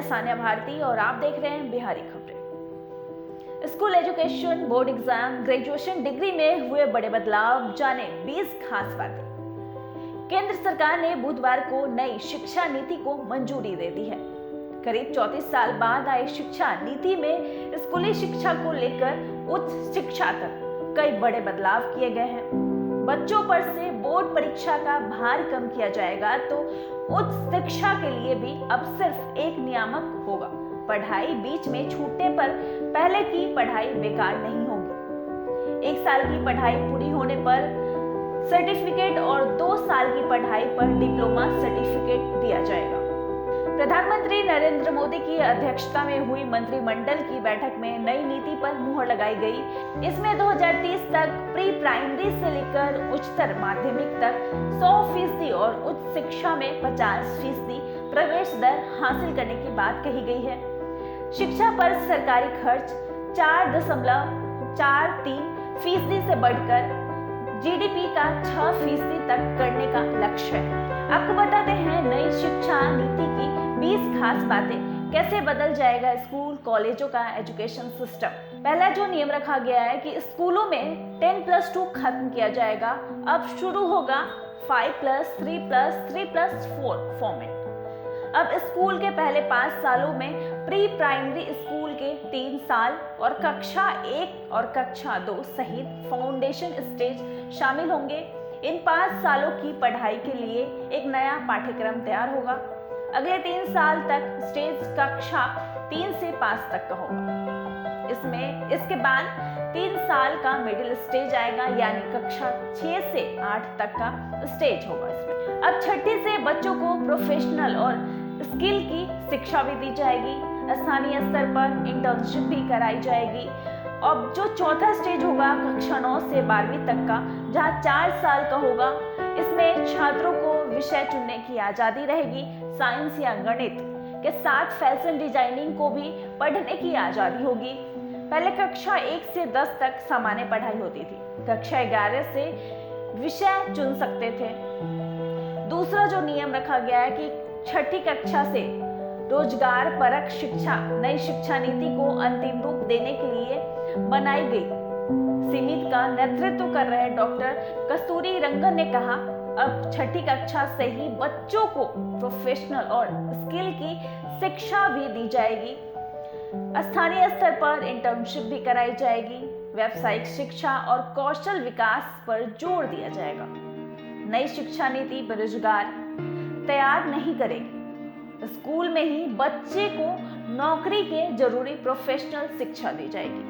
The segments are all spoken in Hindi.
मैं सान्या भारती और आप देख रहे हैं बिहारी खबरें। School education, board exam, graduation degree में हुए बड़े बदलाव, जाने 20 खास बातें। केंद्र सरकार ने बुधवार को नई शिक्षा नीति को मंजूरी दे दी है। करीब 34 साल बाद आई शिक्षा नीति में स्कूली शिक्षा को लेकर उच्च शिक्षा तक कई बड़े बदलाव किए गए हैं। बच्चों पर से बोर्ड परीक्षा का भार कम किया जाएगा तो उच्च शिक्षा के लिए भी अब सिर्फ एक नियामक होगा। पढ़ाई बीच में छूटने पर पहले की पढ़ाई बेकार नहीं होगी। 1 साल की पढ़ाई पूरी होने पर सर्टिफिकेट और 2 साल की पढ़ाई पर डिप्लोमा सर्टिफिकेट दिया जाएगा। प्रधानमंत्री नरेंद्र मोदी की अध्यक्षता में हुई मंत्रिमंडल की बैठक में नई नीति पर मुहर लगाई गई। इसमें 2030 तक प्री प्राइमरी से लेकर उच्चतर माध्यमिक तक 100% और उच्च शिक्षा में 50% प्रवेश दर हासिल करने की बात कही गई है। शिक्षा पर सरकारी खर्च 4.43% से बढ़कर जीडीपी का 6% तक करने का लक्ष्य है। आपको बताते हैं नई शिक्षा नीति की 20 खास बातें, कैसे बदल जाएगा स्कूल कॉलेजों का एजुकेशन सिस्टम। पहला जो नियम रखा गया है कि स्कूलों में 10+2 खत्म किया जाएगा। अब शुरू होगा 5+3+3+4 फॉर्मेट। अब स्कूल के पहले 5 सालों में प्री प्राइमरी स्कूल के 3 साल और कक्षा 1 और कक्षा 2 सहित फाउंडेशन स्टेज शामिल होंगे। इन 5 सालों की पढ़ाई के लिए एक नया पाठ्यक्रम तैयार होगा। अगले 3 साल तक स्टेज कक्षा 3 से 5 तक का होगा। इसके बाद 3 साल का मिडिल स्टेज आएगा, यानी कक्षा 6 से 8 तक का स्टेज होगा इसमें। अब छठी से बच्चों को प्रोफेशनल और स्किल की शिक्षा भी दी जाएगी। स्थानीय स्तर पर इंटर्नशिप भी कराई जाएगी। अब जो चौथा स्टेज होगा कक्षा 9 से 12वीं तक का, जहाँ 4 साल का होगा, इसमें छात्रों को विषय चुनने की आज़ादी रहेगी। साइंस या गणित के साथ फैशन डिजाइनिंग को भी पढ़ने की आज़ादी होगी। पहले कक्षा 1 से 10 तक सामान्य पढ़ाई होती थी। कक्षा 11 से विषय चुन सकते थे। दूसरा जो नियम रखा गया है कि छठी कक्षा से रोजगार परक शिक्षा नई शिक्षा नीति को अंतिम रूप देने के लिए बनाई गई समिति का नेतृत्व कर रहे डॉक्टर कस्तूरी रंगन ने कहा, अब छठी कक्षा से ही बच्चों को प्रोफेशनल और स्किल की शिक्षा भी दी जाएगी। स्थानीय स्तर पर इंटर्नशिप भी कराई जाएगी। व्यावसायिक शिक्षा और कौशल विकास पर जोर दिया जाएगा। नई शिक्षा नीति बेरोजगार तैयार नहीं करेगी। स्कूल में ही बच्चे को नौकरी के जरूरी प्रोफेशनल शिक्षा दी जाएगी।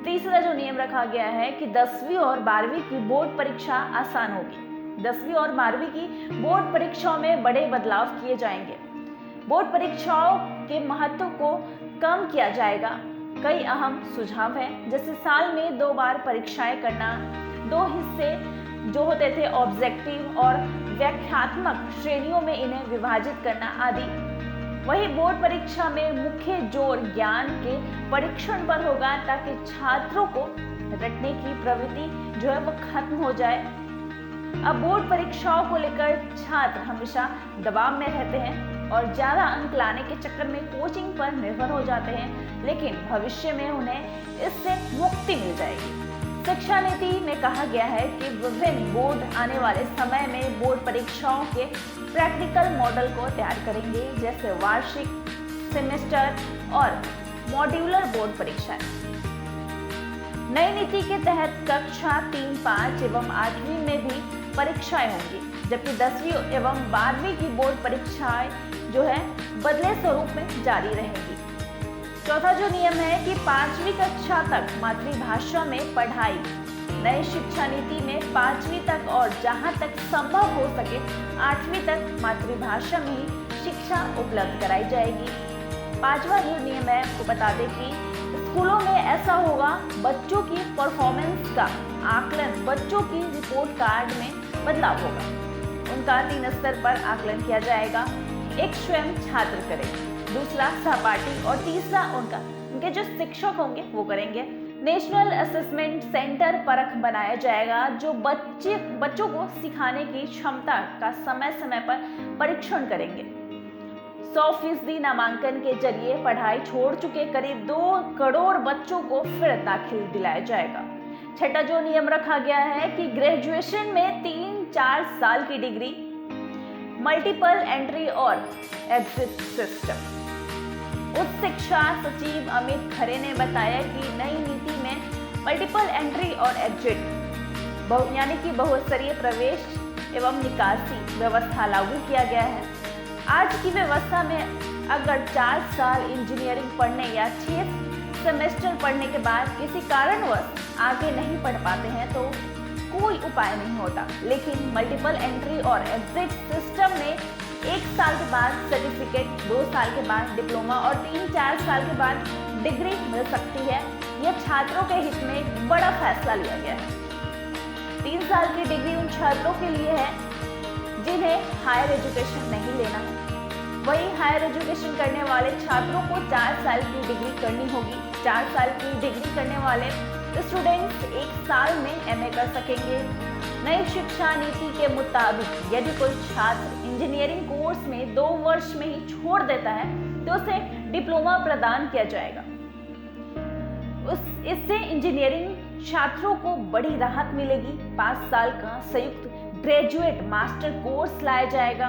तीसरा जो नियम रखा गया है कि 10वीं और 12वीं की बोर्ड परीक्षा आसान होगी। 10वीं और 12वीं की बोर्ड परीक्षाओं में बड़े बदलाव किए जाएंगे। बोर्ड परीक्षाओं के महत्व को कम किया जाएगा। कई अहम सुझाव हैं, जैसे साल में 2 बार परीक्षाएं करना, 2 हिस्से जो होते थे ऑब्जेक्टिव और व्याख्यात्मक श्रेणियों में इन्हें विभाजित करना आदि। वही बोर्ड परीक्षा में मुख्य जोर ज्ञान के परीक्षण पर होगा, ताकि छात्रों को रटने की प्रवृत्ति जो है वो खत्म हो जाए। अब बोर्ड परीक्षाओं को लेकर छात्र हमेशा दबाव में रहते हैं और ज्यादा अंक लाने के चक्कर में कोचिंग पर निर्भर हो जाते हैं, लेकिन भविष्य में उन्हें इससे मुक्ति मिल जाएगी। शिक्षा नीति में कहा गया है कि विभिन्न बोर्ड आने वाले समय में बोर्ड परीक्षाओं के प्रैक्टिकल मॉडल को तैयार करेंगे, जैसे वार्षिक, सेमेस्टर और मॉड्यूलर बोर्ड परीक्षाएं। नई नीति के तहत कक्षा 3, 5 एवं 8वीं में भी परीक्षाएं होंगी, जबकि 10वीं एवं 12वीं की बोर्ड परीक्षाएं जो है बदले स्वरूप में जारी रहेंगी। चौथा जो नियम है कि 5वीं कक्षा तक मातृभाषा में पढ़ाई। नई शिक्षा नीति में 5वीं तक और जहां तक संभव हो सके 8वीं तक मातृभाषा में ही शिक्षा उपलब्ध कराई जाएगी। 5वां जो नियम है आपको बता दें कि स्कूलों में ऐसा होगा, बच्चों की परफॉर्मेंस का आकलन बच्चों की रिपोर्ट कार्ड में बदलाव होगा। उनका 3 स्तर पर आकलन किया जाएगा। एक स्वयं छात्र करेगा, दूसरा सहपाठी और तीसरा उनके जो शिक्षक होंगे वो करेंगे। नेशनल असेसमेंट सेंटर परख बनाया जाएगा, जो बच्चों को सिखाने की क्षमता का समय समय पर परीक्षण करेंगे। 100% नामांकन के जरिए पढ़ाई छोड़ चुके करीब 2 करोड़ बच्चों को फिर दाखिल दिलाया जाएगा। छठा जो नियम रखा गया है कि ग्रेजुएशन में 3-4 साल की डिग्री, मल्टीपल एंट्री और एग्जिट सिस्टम। उच्च शिक्षा सचिव अमित खरे ने बताया कि नई नीति में मल्टीपल एंट्री और एग्जिट यानी कि बहुस्तरीय प्रवेश एवं निकासी व्यवस्था लागू किया गया है। आज की व्यवस्था में अगर 4 साल इंजीनियरिंग पढ़ने या 6 सेमेस्टर पढ़ने के बाद किसी कारणवश आगे नहीं पढ़ पाते हैं तो कोई उपाय नहीं होता, लेकिन मल्टीपल एंट्री और एग्जिट सिस्टम में 1 साल के बाद सर्टिफिकेट, 2 साल के बाद डिप्लोमा और 3-4 साल के बाद डिग्री मिल सकती है। यह छात्रों के हित में एक बड़ा फैसला लिया गया है। 3 साल की डिग्री उन छात्रों के लिए है जिन्हें हायर एजुकेशन नहीं लेना है। वहीं हायर एजुकेशन करने वाले छात्रों को 4 साल की डिग्री करनी होगी। 4 साल की डिग्री करने वाले स्टूडेंट्स 1 साल में एमए कर सकेंगे। नई शिक्षा नीति के मुताबिक यदि कोई छात्र इंजीनियरिंग कोर्स में 2 वर्ष में ही छोड़ देता है तो उसे डिप्लोमा प्रदान किया जाएगा। इससे इंजीनियरिंग छात्रों को बड़ी राहत मिलेगी। 5 साल का संयुक्त ग्रेजुएट मास्टर कोर्स लाया जाएगा।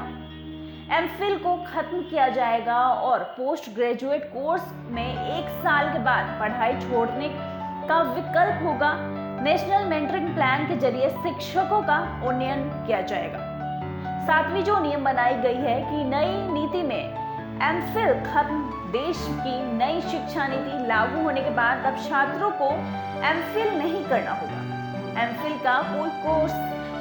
एमफिल को खत्म किया जाएगा और पोस्ट ग्रेजुएट कोर्स में 1 साल के बाद पढ़ाई छोड़ने का विकल्प होगा। नेशनल मेंटरिंग प्लान के जरिए शिक्षकों का उन्नयन किया जाएगा। 7वीं जो नियम बनाई गई है कि नई नीति में एमफिल खत्म। देश की नई शिक्षा नीति लागू होने के बाद अब छात्रों को एमफिल नहीं करना होगा। एमफिल का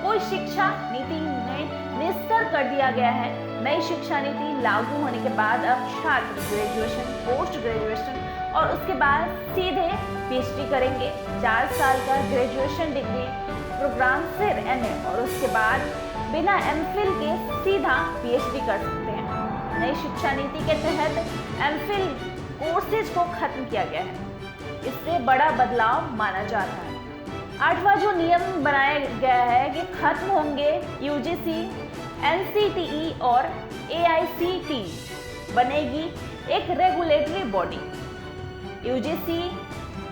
कोई शिक्षा नीति में निस्तर कर दिया गया है। नई शिक्षा नीति लागू होने के बाद अब छात्र ग्रेजुएशन, पोस्ट ग्रेजुएशन और उसके बाद सीधे पीएचडी करेंगे। 4 साल का ग्रेजुएशन डिग्री प्रोग्राम, फिर एमए और उसके बाद बिना एमफिल के सीधा पीएचडी कर सकते हैं। नई शिक्षा नीति के तहत एमफिल कोर्सेज को खत्म किया गया है। इससे बड़ा बदलाव माना जा रहा है। 8वां जो नियम बनाया गया है कि खत्म होंगे यूजीसी, एनसीटीई और एआईसीटी बनेगी एक रेगुलेटरी बॉडी। यूजीसी,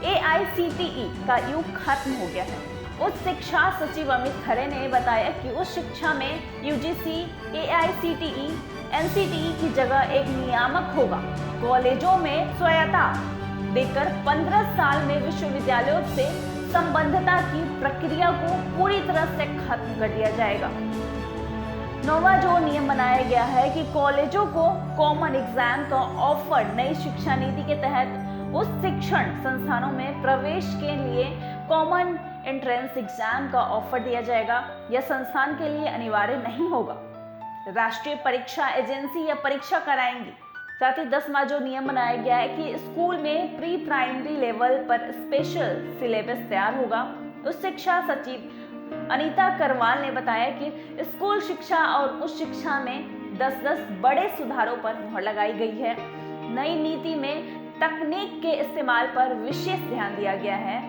एआईसीटीई का युग खत्म हो गया है। उच्च शिक्षा सचिव अमित खरे ने बताया कि उच्च शिक्षा में यूजीसी, एआईसीटीई, एनसीटीई की जगह एक नियामक होगा। कॉलेजों में स्वायत्तता देकर 15 साल में विश्वविद्यालयों से संबद्धता की प्रक्रिया को पूरी तरह से खत्म कर दिया जाएगा। 9वां जो नियम बनाया गया है कि कॉलेजों को कॉमन एग्जाम का ऑफर नई शिक्षा नीति के तहत उच्च शिक्षण संस्थानों में प्रवेश के लिए कॉमन एंट्रेंस एग्जाम का ऑफर दिया जाएगा। यह संस्थान के लिए अनिवार्य नहीं होगा। राष्ट्रीय परीक्षा एजेंसी यह परीक्षा कराएंगी। साथ ही 10वां जो नियम बनाया गया है कि स्कूल में प्री प्राइमरी लेवल पर स्पेशल सिलेबस तैयार होगा। उच्च शिक्षा सचिव अनीता करवाल ने बताया कि स्कूल शिक्षा और उच्च शिक्षा में 10-10 बड़े सुधारों पर मुहर लगाई गई है। नई नीति में तकनीक के इस्तेमाल पर विशेष ध्यान दिया गया है।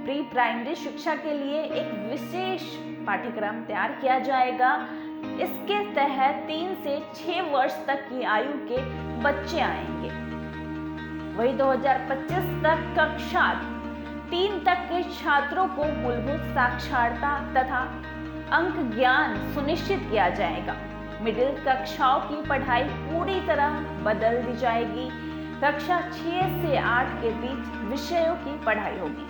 प्री प्राइमरी शिक्षा के लिए एक विशेष पाठ्यक्रम तैयार किया जाएगा। इसके तहत 3 से 6 वर्ष तक की आयु के बच्चे आएंगे। वही 2025 तक कक्षा 3 तक के छात्रों को मूलभूत साक्षरता तथा अंक ज्ञान सुनिश्चित किया जाएगा। मिडिल कक्षाओं की पढ़ाई पूरी तरह बदल दी जाएगी। कक्षा 6 से 8 के बीच विषयों की पढ़ाई होगी।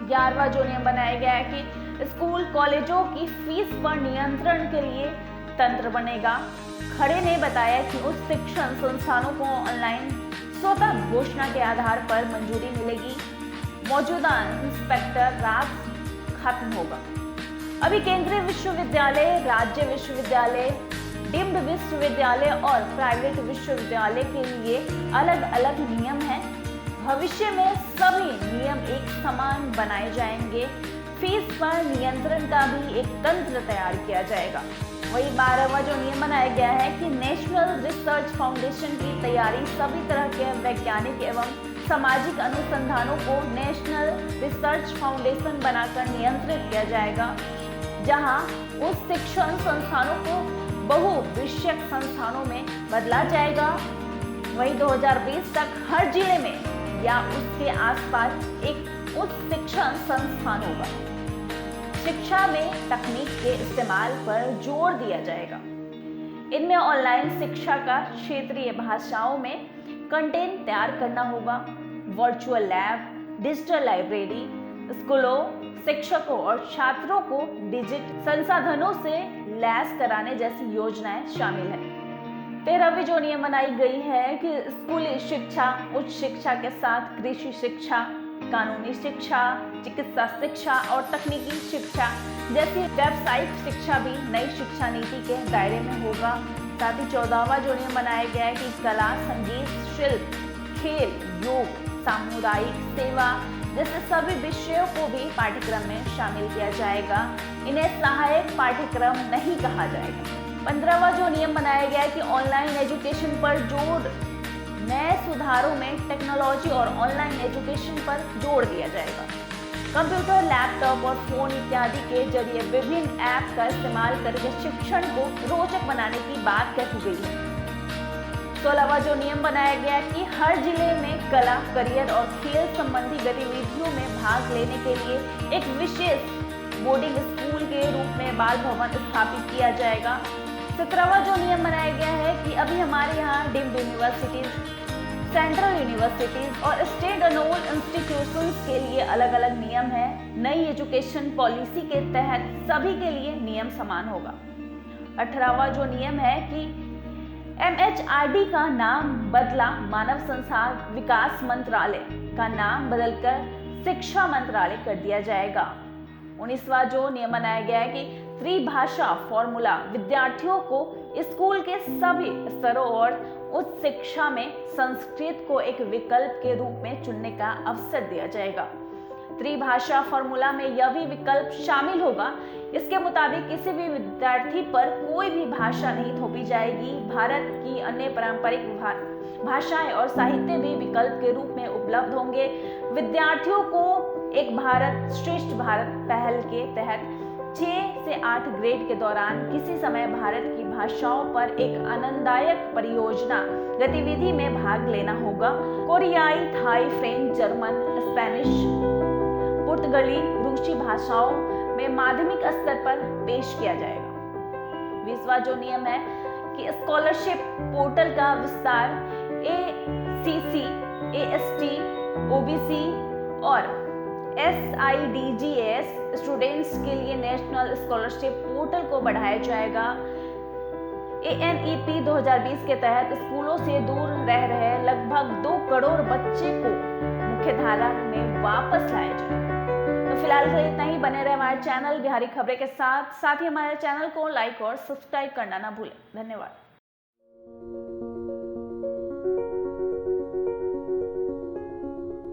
11वां जो नियम बनाया गया है कि स्कूल कॉलेजों की फीस पर नियंत्रण के लिए तंत्र बनेगा। खरे ने बताया कि उच्च शिक्षण संस्थानों को ऑनलाइन स्वतः घोषणा के आधार पर मंजूरी मिलेगी। मौजूदा इंस्पेक्टर राज खत्म होगा। अभी केंद्रीय विश्वविद्यालय, राज्य विश्वविद्यालय, डीम्ड विश्वविद्यालय और प्राइवेट विश्वविद्यालय के लिए अलग अलग नियम हैं। भविष्य में सभी नियम एक समान बनाए जाएंगे। फीस पर नियंत्रण का भी एक तंत्र तैयार किया जाएगा। वही 12वां जो नियम बनाया गया है कि नेशनल रिसर्च फाउंडेशन की तैयारी सभी तरह के वैज्ञानिक एवं सामाजिक अनुसंधानों को नेशनल रिसर्च फाउंडेशन बनाकर नियंत्रित किया जाएगा, जहां उस शिक्षण संस्थानों को बहु विषयक संस्थानों में बदला जाएगा। वहीं 2020 तक हर जिले में या उसके आसपास एक उच्च शिक्षण संस्थान होगा। शिक्षा में तकनीक के इस्तेमाल पर जोर दिया जाएगा। इनमें ऑनलाइन शिक्षा का क्षेत्रीय भाषाओं में कंटेंट तैयार करना होगा, वर्चुअल लैब, डिजिटल लाइब्रेरी, स्कूलों, शिक्षकों और छात्रों को डिजिटल संसाधनों से लैस कराने जैसी योजनाएं शामिल हैं। 13वीं जो नियम बनाई गई है कि स्कूली शिक्षा, उच्च शिक्षा के साथ कृषि शिक्षा, कानूनी शिक्षा, चिकित्सा शिक्षा और तकनीकी शिक्षा जैसी व्यावसायिक शिक्षा भी नई शिक्षा नीति के दायरे में होगा। साथ ही 14वां जो नियम बनाया गया है कि कला, संगीत, शिल्प, खेल, योग, सामुदायिक सेवा जैसे सभी विषयों को भी पाठ्यक्रम में शामिल किया जाएगा। इन्हें सहायक पाठ्यक्रम नहीं कहा जाएगा। 15वां जो नियम बनाया गया है कि ऑनलाइन एजुकेशन पर जोर, नए सुधारों में टेक्नोलॉजी और ऑनलाइन एजुकेशन पर जोर दिया जाएगा। कंप्यूटर, लैपटॉप और फोन इत्यादि के जरिए विभिन्न ऐप का इस्तेमाल करके शिक्षण को रोचक बनाने की बात कही गई है। 16वां जो नियम बनाया गया है कि हर जिले में कला, करियर और खेल संबंधी गतिविधियों में भाग लेने के लिए एक विशेष बोर्डिंग स्कूल के रूप में बाल भवन स्थापित किया जाएगा। 17वां जो नियम बनाया गया है कि अभी हमारे यहाँ डीम्ड यूनिवर्सिटीज, सेंट्रल यूनिवर्सिटीज और स्टेट अनोल्ड इंस्टीट्यूशंस के लिए अलग अलग नियम है। नई एजुकेशन पॉलिसी के तहत सभी के लिए नियम समान होगा। 18वां जो नियम है कि MHRD का नाम बदला मानव संसाधन विकास मंत्रालय का नाम बदलकर शिक्षा मंत्रालय कर दिया जाएगा। 19वां जो नियम बनाया गया है कि त्रिभाषा फॉर्मूला विद्यार्थियों को स्कूल के सभी स्तरों और उच्च शिक्षा में संस्कृत को एक विकल्प के रूप में चुनने का अवसर दिया जाएगा। त्रिभाषा फॉर्मूला में यह भी विकल्प शामिल होगा। इसके मुताबिक किसी भी विद्यार्थी पर कोई भी भाषा नहीं थोपी जाएगी। भारत की अन्य पारंपरिक भाषाएं और साहित्य भी विकल्प के रूप में उपलब्ध होंगे। विद्यार्थियों को एक भारत श्रेष्ठ भारत पहल के तहत 6 से 8 ग्रेड के दौरान किसी समय भारत की भाषाओं पर एक आनंददायक परियोजना गतिविधि में भाग लेना होगा। कोरियाई, थाई, फ्रेंच, जर्मन, स्पेनिश, पुर्तगाली, रूसी भाषाओं में माध्यमिक स्तर पर पेश किया जाएगा। 20वां जो नियम है कि स्कॉलरशिप पोर्टल का विस्तार ACC, AST, OBC और SIDGS स्टूडेंट्स के लिए नेशनल स्कॉलरशिप पोर्टल को बढ़ाया जाएगा। ANEP 2020 के तहत स्कूलों से दूर रह रहे लगभग 2 करोड़ बच्चे को मुख्यधारा में वापस लाया जाएगा। तो फिलहाल के इतना ही। बने रहे हमारे चैनल बिहारी खबरें के साथ ही हमारे चैनल को लाइक और सब्सक्राइब करना ना भूलें। धन्यवाद।